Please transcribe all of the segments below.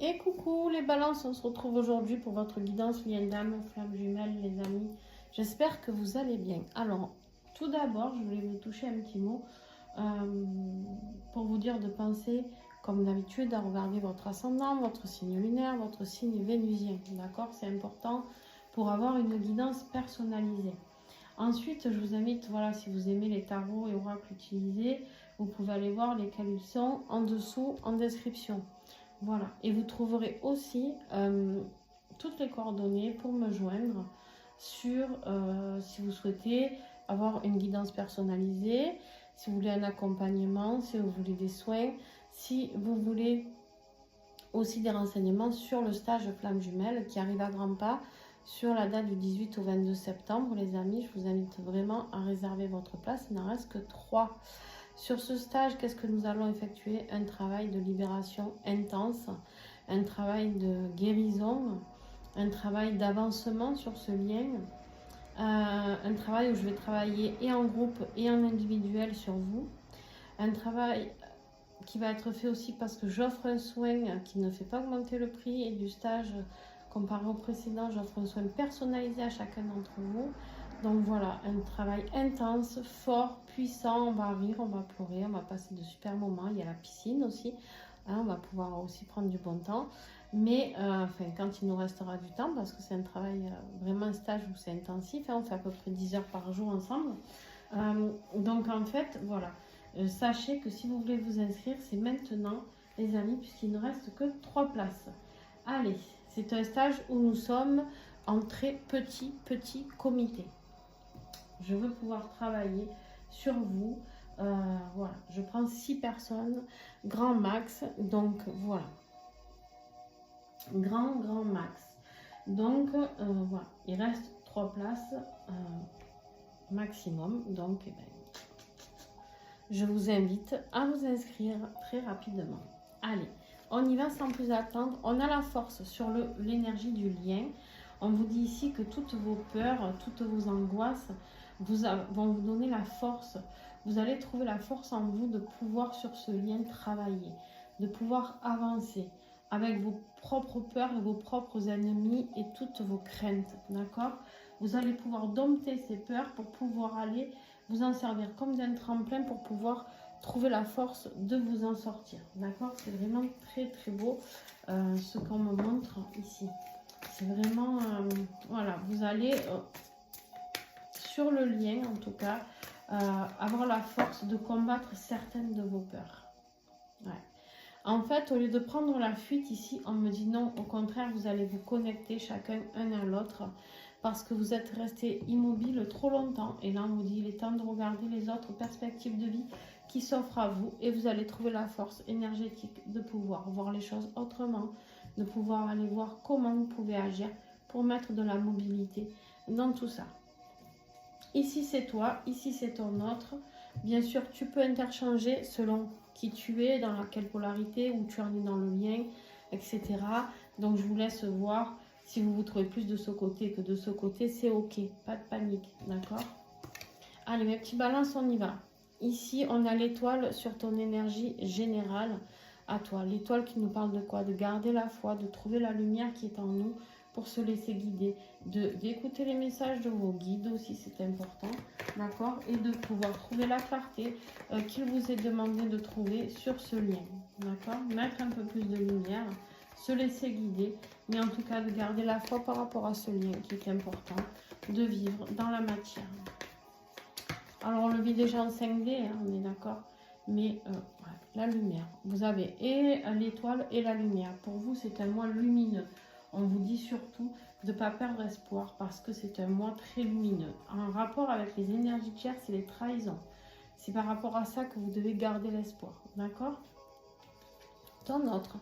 Et coucou les balances, on se retrouve aujourd'hui pour votre guidance lien d'âme, flamme jumelle les amis. J'espère que vous allez bien. Alors, tout d'abord, je voulais vous toucher un petit mot pour vous dire de penser, comme d'habitude, à regarder votre ascendant, votre signe lunaire, votre signe vénusien. D'accord? C'est important pour avoir une guidance personnalisée. Ensuite, je vous invite, voilà, si vous aimez les tarots et oracles utilisés, vous pouvez aller voir lesquels ils sont en dessous en description. Voilà, et vous trouverez aussi toutes les coordonnées pour me joindre sur si vous souhaitez avoir une guidance personnalisée, si vous voulez un accompagnement, si vous voulez des soins, si vous voulez aussi des renseignements sur le stage Flamme Jumelle qui arrive à grands pas sur la date du 18 au 22 septembre. Les amis, je vous invite vraiment à réserver votre place, il n'en reste que 3. Sur ce stage, qu'est-ce que nous allons effectuer? Un travail de libération intense, un travail de guérison, un travail d'avancement sur ce lien, un travail où je vais travailler et en groupe et en individuel sur vous, un travail qui va être fait aussi parce que j'offre un soin qui ne fait pas augmenter le prix et du stage comparé au précédent, j'offre un soin personnalisé à chacun d'entre vous. Donc voilà, un travail intense, fort, puissant, on va rire, on va pleurer, on va passer de super moments, il y a la piscine aussi, hein, on va pouvoir aussi prendre du bon temps, mais enfin quand il nous restera du temps, parce que c'est un travail, vraiment un stage où c'est intensif, hein, on fait à peu près 10 heures par jour ensemble, donc en fait, voilà, sachez que si vous voulez vous inscrire, c'est maintenant les amis, puisqu'il ne reste que 3 places. Allez, c'est un stage où nous sommes en très petit comité. Je veux pouvoir travailler sur vous. Voilà, je prends 6 personnes, grand max. Donc voilà, grand max. Donc voilà, il reste 3 places maximum. Donc eh ben, je vous invite à vous inscrire très rapidement. Allez, on y va sans plus attendre. On a la force sur l'énergie du lien. On vous dit ici que toutes vos peurs, toutes vos angoisses vont vous donner la force. Vous allez trouver la force en vous de pouvoir sur ce lien travailler, de pouvoir avancer avec vos propres peurs et vos propres ennemis et toutes vos craintes. D'accord? Vous allez pouvoir dompter ces peurs pour pouvoir aller vous en servir comme d'un tremplin pour pouvoir trouver la force de vous en sortir. D'accord? C'est vraiment très beau ce qu'on me montre ici. C'est vraiment, voilà, vous allez, sur le lien en tout cas, avoir la force de combattre certaines de vos peurs. Ouais. En fait, au lieu de prendre la fuite ici, on me dit non, au contraire, vous allez vous connecter chacun un à l'autre parce que vous êtes resté immobile trop longtemps. Et là, on vous dit, il est temps de regarder les autres perspectives de vie qui s'offrent à vous et vous allez trouver la force énergétique de pouvoir voir les choses autrement, de pouvoir aller voir comment vous pouvez agir pour mettre de la mobilité dans tout ça. Ici, c'est toi, ici, c'est ton autre. Bien sûr, tu peux interchanger selon qui tu es, dans quelle polarité, où tu en es dans le lien, etc. Donc, je vous laisse voir. Si vous vous trouvez plus de ce côté que de ce côté, c'est ok. Pas de panique, d'accord? Allez, mes petits balances, on y va. Ici, on a l'étoile sur ton énergie générale à toi. L'étoile qui nous parle de quoi? De garder la foi, de trouver la lumière qui est en nous pour se laisser guider, d'écouter les messages de vos guides aussi, c'est important, d'accord? Et de pouvoir trouver la clarté qu'il vous est demandé de trouver sur ce lien, d'accord? Mettre un peu plus de lumière, se laisser guider, mais en tout cas de garder la foi par rapport à ce lien qui est important, de vivre dans la matière. Alors on le vit déjà en 5D, hein, on est d'accord, mais ouais, la lumière, vous avez et l'étoile et la lumière. Pour vous, c'est un mois lumineux. On vous dit surtout de ne pas perdre espoir parce que c'est un mois très lumineux. En rapport avec les énergies tiers, c'est les trahisons. C'est par rapport à ça que vous devez garder l'espoir, d'accord? Ton autre.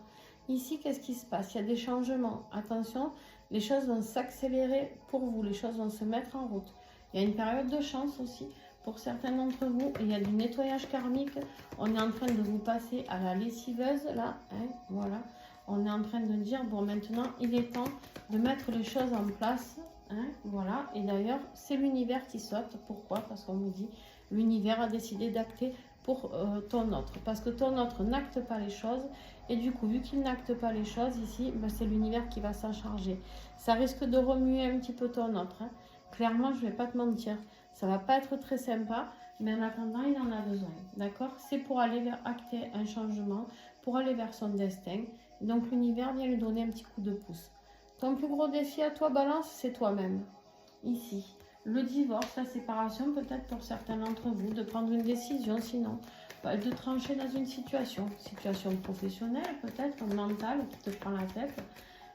Ici, qu'est-ce qui se passe? Il y a des changements. Attention, les choses vont s'accélérer pour vous. Les choses vont se mettre en route. Il y a une période de chance aussi pour certains d'entre vous. Il y a du nettoyage karmique. On est en train de vous passer à la lessiveuse, là. Hein, voilà. On est en train de dire, bon, maintenant, il est temps de mettre les choses en place. Hein, voilà. Et d'ailleurs, c'est l'univers qui saute. Pourquoi? Parce qu'on vous dit, l'univers a décidé d'acter pour ton autre. Parce que ton autre n'acte pas les choses. Et du coup, vu qu'il n'acte pas les choses, ici, ben, c'est l'univers qui va s'en charger. Ça risque de remuer un petit peu ton autre. Hein. Clairement, je ne vais pas te mentir. Ça ne va pas être très sympa. Mais en attendant, il en a besoin. D'accord? C'est pour aller vers acter un changement, pour aller vers son destin. Donc, l'univers vient lui donner un petit coup de pouce. Ton plus gros défi à toi, Balance, c'est toi-même. Ici. Le divorce, la séparation, peut-être pour certains d'entre vous, de prendre une décision, sinon de trancher dans une situation professionnelle, peut-être mentale, qui te prend la tête.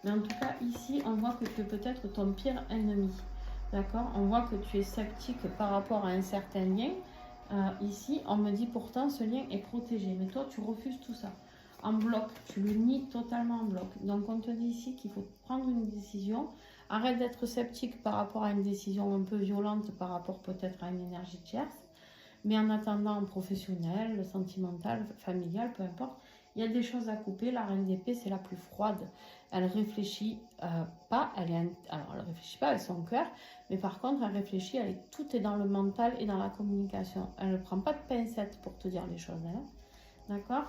Mais en tout cas, ici, on voit que tu es peut-être ton pire ennemi. D'accord? On voit que tu es sceptique par rapport à un certain lien. Ici, on me dit pourtant ce lien est protégé. Mais toi, tu refuses tout ça. En bloc, tu le nies totalement en bloc. Donc, on te dit ici qu'il faut prendre une décision. Arrête d'être sceptique par rapport à une décision un peu violente, par rapport peut-être à une énergie tierce. Mais en attendant, professionnel, sentimental, familial, peu importe, il y a des choses à couper. La reine d'épée, c'est la plus froide. Elle réfléchit pas, alors elle réfléchit pas avec son cœur, mais par contre, elle réfléchit, tout est dans le mental et dans la communication. Elle ne prend pas de pincettes pour te dire les choses. Hein. D'accord?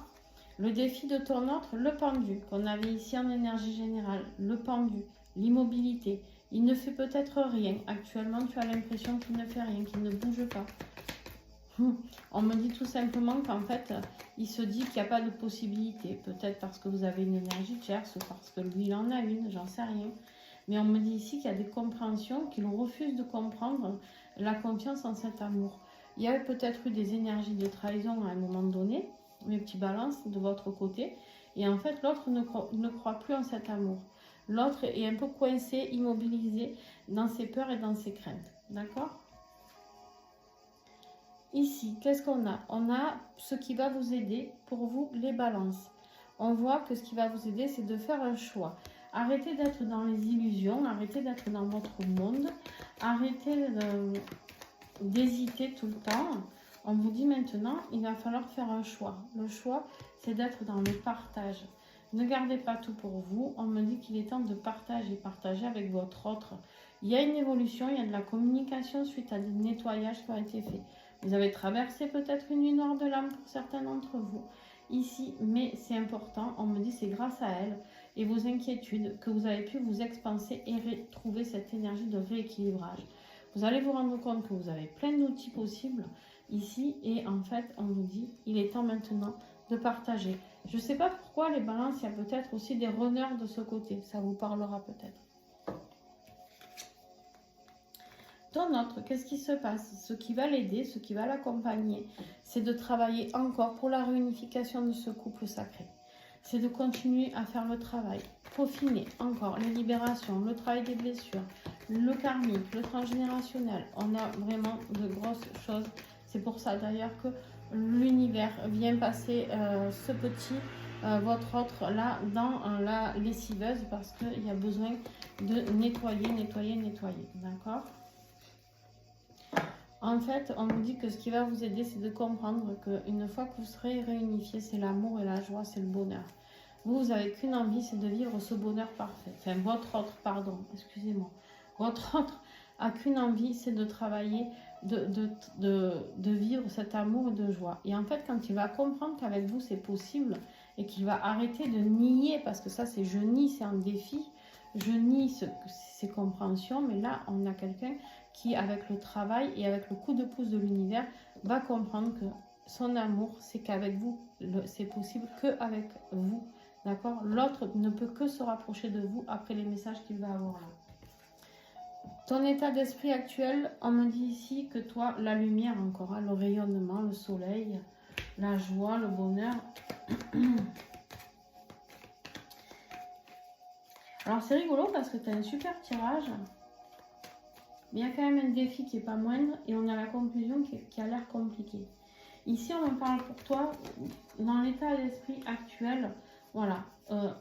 Le défi de ton autre, le pendu, qu'on avait ici en énergie générale, le pendu, l'immobilité. Il ne fait peut-être rien. Actuellement, tu as l'impression qu'il ne fait rien, qu'il ne bouge pas. On me dit tout simplement qu'en fait, il se dit qu'il n'y a pas de possibilité. Peut-être parce que vous avez une énergie tierce, ou parce que lui, il en a une, j'en sais rien. Mais on me dit ici qu'il y a des compréhensions, qu'il refuse de comprendre la confiance en cet amour. Il y a peut-être eu des énergies de trahison à un moment donné, mes petits balances de votre côté. Et en fait, l'autre ne croit plus en cet amour. L'autre est un peu coincé, immobilisé dans ses peurs et dans ses craintes. D'accord ? Ici, qu'est-ce qu'on a? On a ce qui va vous aider pour vous, les balances. On voit que ce qui va vous aider, c'est de faire un choix. Arrêtez d'être dans les illusions, arrêtez d'être dans votre monde, arrêtez d'hésiter tout le temps. On vous dit maintenant, il va falloir faire un choix. Le choix, c'est d'être dans le partage. Ne gardez pas tout pour vous. On me dit qu'il est temps de partager avec votre autre. Il y a une évolution, il y a de la communication suite à des nettoyages qui ont été faits. Vous avez traversé peut-être une nuit noire de l'âme pour certains d'entre vous ici, mais c'est important. On me dit c'est grâce à elle et vos inquiétudes que vous avez pu vous expanser et retrouver cette énergie de rééquilibrage. Vous allez vous rendre compte que vous avez plein d'outils possibles ici et en fait, on vous dit il est temps maintenant de partager. Je ne sais pas pourquoi les balances, il y a peut-être aussi des runners de ce côté. Ça vous parlera peut-être. Ton autre, qu'est-ce qui se passe? Ce qui va l'aider, ce qui va l'accompagner, c'est de travailler encore pour la réunification de ce couple sacré. C'est de continuer à faire le travail, peaufiner encore les libérations, le travail des blessures, le karmique, le transgénérationnel. On a vraiment de grosses choses. C'est pour ça d'ailleurs que l'univers vient passer ce petit, votre autre là, dans la lessiveuse parce qu'il y a besoin de nettoyer. D'accord? En fait, on vous dit que ce qui va vous aider, c'est de comprendre qu'une fois que vous serez réunifiés, c'est l'amour et la joie, c'est le bonheur. Vous n'avez qu'une envie, c'est de vivre ce bonheur parfait. Enfin, votre autre, pardon, excusez-moi. Votre autre a qu'une envie, c'est de travailler, de vivre cet amour et de joie. Et en fait, quand il va comprendre qu'avec vous, c'est possible et qu'il va arrêter de nier, parce que ça, c'est je nie, c'est un défi, je nie ces compréhensions, mais là, on a quelqu'un qui, avec le travail et avec le coup de pouce de l'univers, va comprendre que son amour, c'est qu'avec vous, c'est possible qu'avec vous. D'accord? L'autre ne peut que se rapprocher de vous après les messages qu'il va avoir là. Ton état d'esprit actuel, on me dit ici que toi, la lumière encore, hein, le rayonnement, le soleil, la joie, le bonheur. Alors c'est rigolo parce que tu as un super tirage. Mais il y a quand même un défi qui n'est pas moindre et on a la conclusion qui a l'air compliquée. Ici, on en parle pour toi dans l'état d'esprit actuel. Voilà,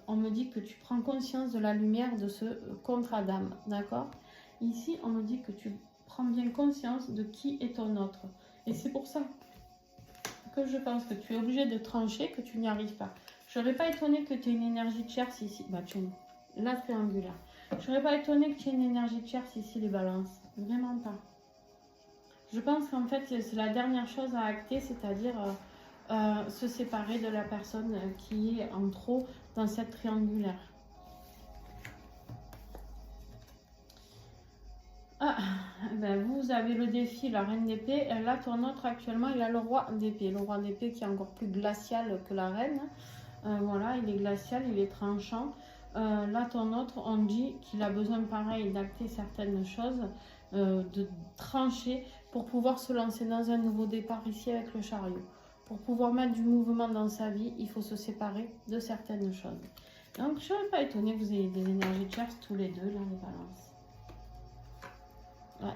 on me dit que tu prends conscience de la lumière de ce contrat d'âme, d'accord? Ici, on me dit que tu prends bien conscience de qui est ton autre. Et c'est pour ça que je pense que tu es obligé de trancher, que tu n'y arrives pas. Je n'aurais pas étonné que tu aies une énergie tierce ici. Bah, tu la triangulaire. Je ne serais pas étonnée que tu aies une énergie tierce ici, les balances. Vraiment pas. Je pense qu'en fait, c'est la dernière chose à acter, c'est-à-dire se séparer de la personne qui est en trop dans cette triangulaire. Ah, ben vous avez le défi, la reine d'épée. Là, ton autre, actuellement, il a le roi d'épée. Le roi d'épée qui est encore plus glacial que la reine. Voilà, il est glacial, il est tranchant. Là, ton autre, on dit qu'il a besoin, pareil, d'acter certaines choses, de trancher pour pouvoir se lancer dans un nouveau départ ici avec le chariot. Pour pouvoir mettre du mouvement dans sa vie, il faut se séparer de certaines choses. Donc, je ne serais pas étonnée que vous ayez des énergies de chasse tous les deux, là, les balances. Ouais.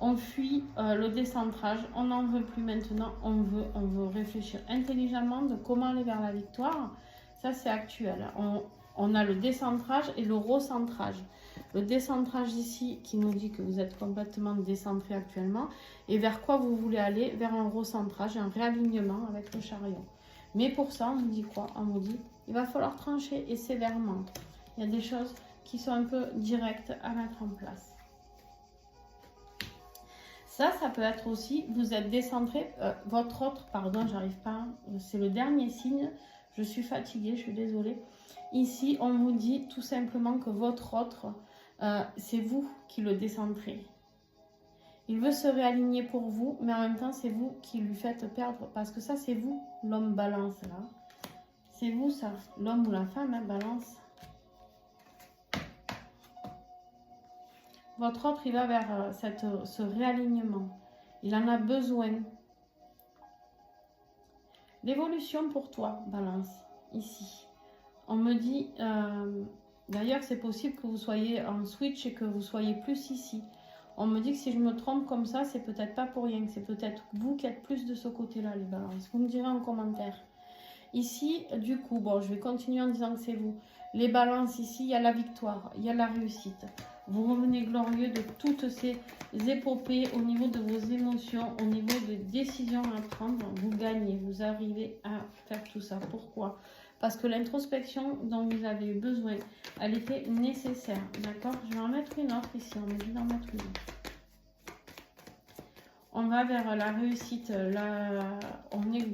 On fuit le décentrage, on n'en veut plus maintenant, on veut réfléchir intelligemment de comment aller vers la victoire. Ça, c'est actuel. On a le décentrage et le recentrage. Le décentrage ici qui nous dit que vous êtes complètement décentré actuellement. Et vers quoi vous voulez aller? Vers un recentrage, un réalignement avec le chariot. Mais pour ça, on nous dit quoi? On nous dit il va falloir trancher et sévèrement. Il y a des choses qui sont un peu directes à mettre en place. Ça peut être aussi, vous êtes décentré, votre autre, pardon, j'arrive pas, c'est le dernier signe, je suis fatiguée, je suis désolée. Ici, on vous dit tout simplement que votre autre, c'est vous qui le décentrez. Il veut se réaligner pour vous, mais en même temps, c'est vous qui lui faites perdre, parce que ça, c'est vous, l'homme balance, là. C'est vous, ça, l'homme ou la femme, hein, balance. Votre autre, il va vers ce réalignement. Il en a besoin. L'évolution pour toi, balance, ici. On me dit, d'ailleurs, c'est possible que vous soyez en switch et que vous soyez plus ici. On me dit que si je me trompe comme ça, c'est peut-être pas pour rien. C'est peut-être vous qui êtes plus de ce côté-là, les balances. Vous me direz en commentaire. Ici, du coup, bon, je vais continuer en disant que c'est vous. Les balances, ici, il y a la victoire, il y a la réussite. Vous revenez glorieux de toutes ces épopées au niveau de vos émotions, au niveau des décisions à prendre. Vous gagnez, vous arrivez à faire tout ça. Pourquoi? Parce que l'introspection dont vous avez eu besoin, elle était nécessaire. D'accord? Je vais en mettre une autre ici. On me dit d'en mettre une autre. On va vers la réussite. Là, on est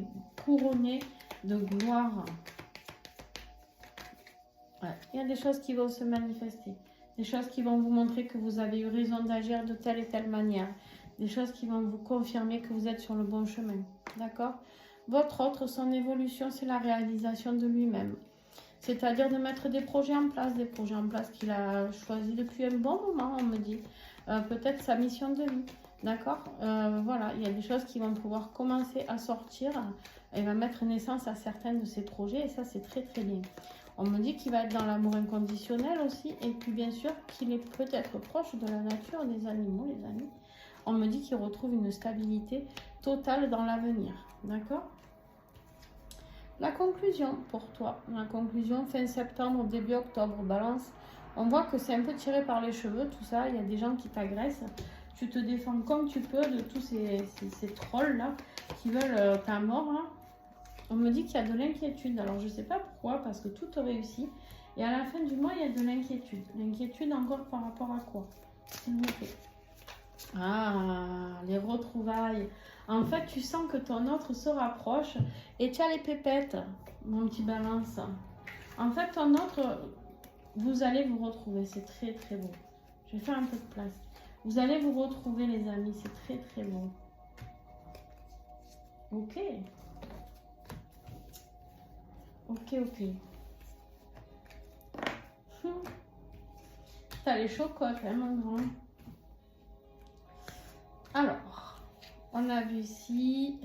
couronné de gloire. Ouais. Il y a des choses qui vont se manifester. Des choses qui vont vous montrer que vous avez eu raison d'agir de telle et telle manière. Des choses qui vont vous confirmer que vous êtes sur le bon chemin. D'accord? Votre autre, son évolution, c'est la réalisation de lui-même. C'est-à-dire de mettre des projets en place qu'il a choisi depuis un bon moment, on me dit. Peut-être sa mission de vie. D'accord? Voilà, il y a des choses qui vont pouvoir commencer à sortir. Il va mettre naissance à certains de ses projets et ça, c'est très très bien. On me dit qu'il va être dans l'amour inconditionnel aussi. Et puis bien sûr qu'il est peut-être proche de la nature, des animaux, les amis. On me dit qu'il retrouve une stabilité totale dans l'avenir. D'accord? La conclusion pour toi. La conclusion fin septembre, début octobre, balance. On voit que c'est un peu tiré par les cheveux, tout ça. Il y a des gens qui t'agressent. Tu te défends comme tu peux de tous ces trolls-là qui veulent ta mort, là. On me dit qu'il y a de l'inquiétude. Alors, je ne sais pas pourquoi, parce que tout réussit. Et à la fin du mois, il y a de l'inquiétude. L'inquiétude encore par rapport à quoi? S'il vous plaît. Ah, les retrouvailles. En fait, tu sens que ton autre se rapproche. Et tu as les pépettes, mon petit balance. En fait, ton autre, vous allez vous retrouver. C'est très, très beau. Je vais faire un peu de place. Vous allez vous retrouver, les amis. C'est très, très beau. Ok. Ok. T'as les chocottes, hein, mon grand. Alors, on a vu ici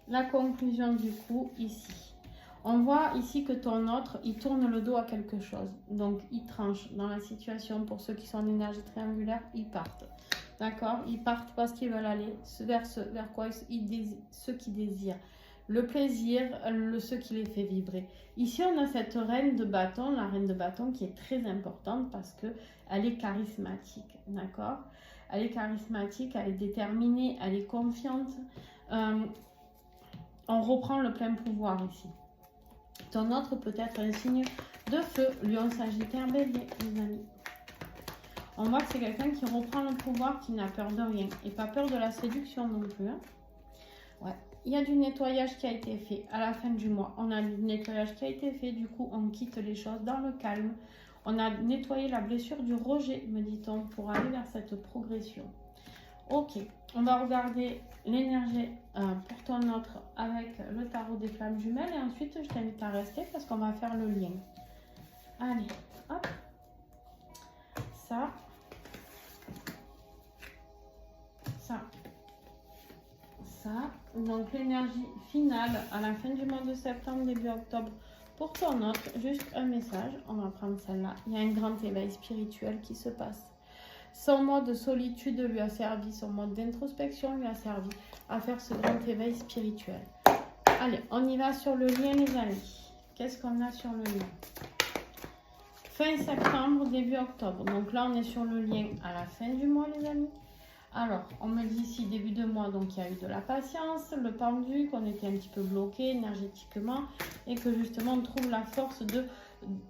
la conclusion du coup, ici. On voit ici que ton autre, il tourne le dos à quelque chose. Donc, il tranche dans la situation. Pour ceux qui sont en énergie triangulaire, ils partent. D'accord? Ils partent parce qu'ils veulent aller vers quoi ce qu'ils désirent. Le plaisir, ce qui les fait vibrer. Ici, on a cette reine de bâton, la reine de bâton qui est très importante parce qu'elle est charismatique. D'accord? Elle est charismatique, elle est déterminée, elle est confiante. On reprend le plein pouvoir ici. Ton autre peut être un signe de feu, lion, sagittaire, bélier, les amis. On voit que c'est quelqu'un qui reprend le pouvoir, qui n'a peur de rien. Et pas peur de la séduction non plus. Hein. Ouais. il y a du nettoyage qui a été fait à la fin du mois. On a du nettoyage qui a été fait, du coup on quitte les choses dans le calme. On a nettoyé la blessure du rejet, me dit-on, pour aller vers cette progression. Ok, on va regarder l'énergie pour ton autre avec le tarot des flammes jumelles et ensuite je t'invite à rester parce qu'on va faire le lien. Allez, hop, ça, ça, ça. Donc l'énergie finale à la fin du mois de septembre, début octobre pour ton autre, juste un message, on va prendre celle-là. Il y a un grand éveil spirituel qui se passe. Son mode de solitude lui a servi, son mode d'introspection lui a servi à faire ce grand éveil spirituel. Allez, on y va sur le lien les amis. Qu'est-ce qu'on a sur le lien? Fin septembre, début octobre. Donc là, on est sur le lien à la fin du mois les amis. Alors, on me dit ici début de mois, donc il y a eu de la patience, le pendu, qu'on était un petit peu bloqué énergétiquement et que justement on trouve la force de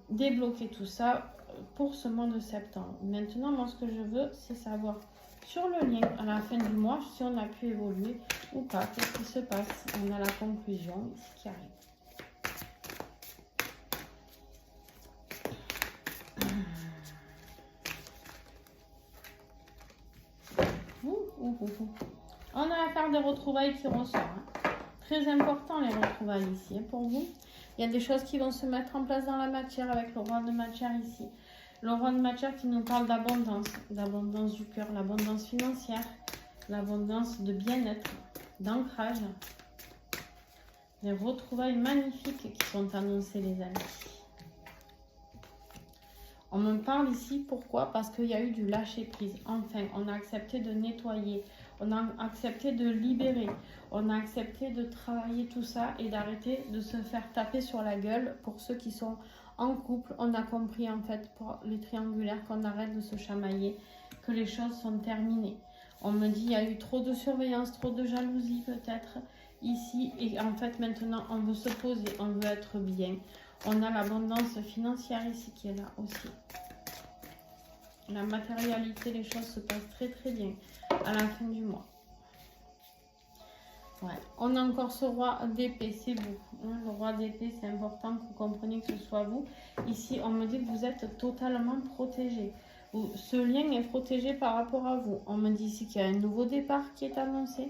débloquer tout ça pour ce mois de septembre. Maintenant, moi, ce que je veux, c'est savoir sur le lien à la fin du mois si on a pu évoluer ou pas. Qu'est-ce qui se passe? On a la conclusion ici qui arrive. On a la carte des retrouvailles qui ressort. Hein. Très important les retrouvailles ici hein, pour vous. Il y a des choses qui vont se mettre en place dans la matière avec le roi de matière ici. Le roi de matière qui nous parle d'abondance du cœur, l'abondance financière, l'abondance de bien-être, d'ancrage. Les retrouvailles magnifiques qui sont annoncées les amis. On me parle ici, pourquoi? Parce qu'il y a eu du lâcher-prise. Enfin, on a accepté de nettoyer, on a accepté de libérer, on a accepté de travailler tout ça et d'arrêter de se faire taper sur la gueule. Pour ceux qui sont en couple, on a compris en fait pour les triangulaires qu'on arrête de se chamailler, que les choses sont terminées. On me dit il y a eu trop de surveillance, trop de jalousie peut-être ici et en fait maintenant on veut se poser, on veut être bien. On a l'abondance financière ici qui est là aussi. La matérialité, les choses se passent très très bien à la fin du mois. Ouais. On a encore ce roi d'épée, c'est vous. Hein, le roi d'épée, c'est important que vous compreniez que ce soit vous. Ici, on me dit que vous êtes totalement protégé. Ce lien est protégé par rapport à vous. On me dit ici qu'il y a un nouveau départ qui est annoncé.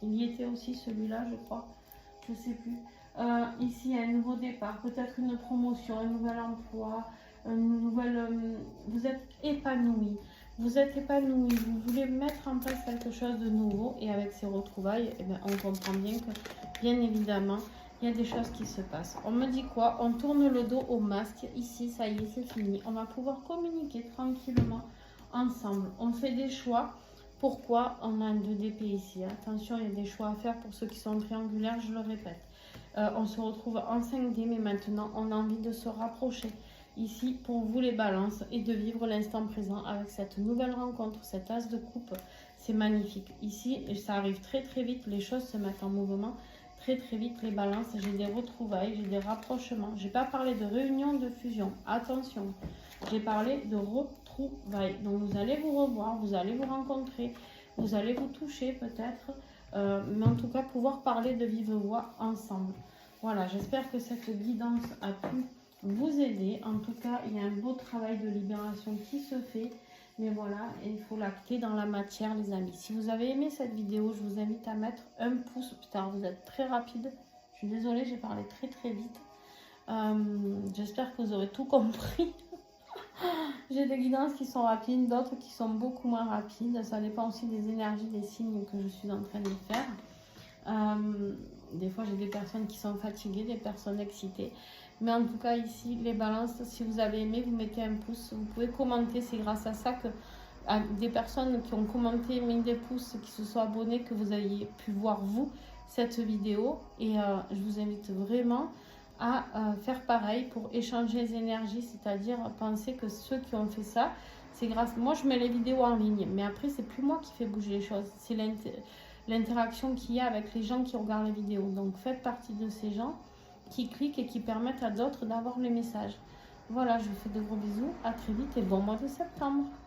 Il y était aussi celui-là, je crois. Je ne sais plus. Ici, il y a un nouveau départ, peut-être une promotion, un nouvel emploi, vous êtes épanoui. Vous êtes épanoui, vous voulez mettre en place quelque chose de nouveau et avec ces retrouvailles, eh bien, on comprend bien que, bien évidemment, il y a des choses qui se passent. On me dit quoi? On tourne le dos au masque. Ici, ça y est, c'est fini. On va pouvoir communiquer tranquillement ensemble. On fait des choix. Pourquoi? On a un 2 d'épée ici. Attention, il y a des choix à faire pour ceux qui sont triangulaires, je le répète. On se retrouve en 5D, mais maintenant, on a envie de se rapprocher. Ici, pour vous les balances, et de vivre l'instant présent avec cette nouvelle rencontre, cet as de coupe. C'est magnifique. Ici, ça arrive très très vite, les choses se mettent en mouvement. Très très vite, les balances, j'ai des retrouvailles, j'ai des rapprochements. Je n'ai pas parlé de réunion, de fusion. Attention, j'ai parlé de retrouvailles. Donc, vous allez vous revoir, vous allez vous rencontrer, vous allez vous toucher peut-être. Mais en tout cas, pouvoir parler de vive voix ensemble. Voilà, j'espère que cette guidance a pu vous aider. En tout cas, il y a un beau travail de libération qui se fait. Mais voilà, il faut l'acter dans la matière, les amis. Si vous avez aimé cette vidéo, je vous invite à mettre un pouce. Putain, vous êtes très rapide. Je suis désolée, j'ai parlé très très vite. J'espère que vous aurez tout compris. J'ai des guidances qui sont rapides, d'autres qui sont beaucoup moins rapides. Ça dépend aussi des énergies, des signes que je suis en train de faire. Des fois, j'ai des personnes qui sont fatiguées, des personnes excitées. Mais en tout cas, ici, les balances, si vous avez aimé, vous mettez un pouce. Vous pouvez commenter. C'est grâce à ça que des personnes qui ont commenté, mis des pouces, qui se sont abonnés, que vous ayez pu voir, vous, cette vidéo. Et je vous invite vraiment à faire pareil pour échanger les énergies, c'est-à-dire penser que ceux qui ont fait ça, c'est grâce... Moi, je mets les vidéos en ligne, mais après, c'est plus moi qui fais bouger les choses. C'est l'interaction qu'il y a avec les gens qui regardent les vidéos. Donc, faites partie de ces gens qui cliquent et qui permettent à d'autres d'avoir les messages. Voilà, je vous fais de gros bisous. À très vite et bon mois de septembre.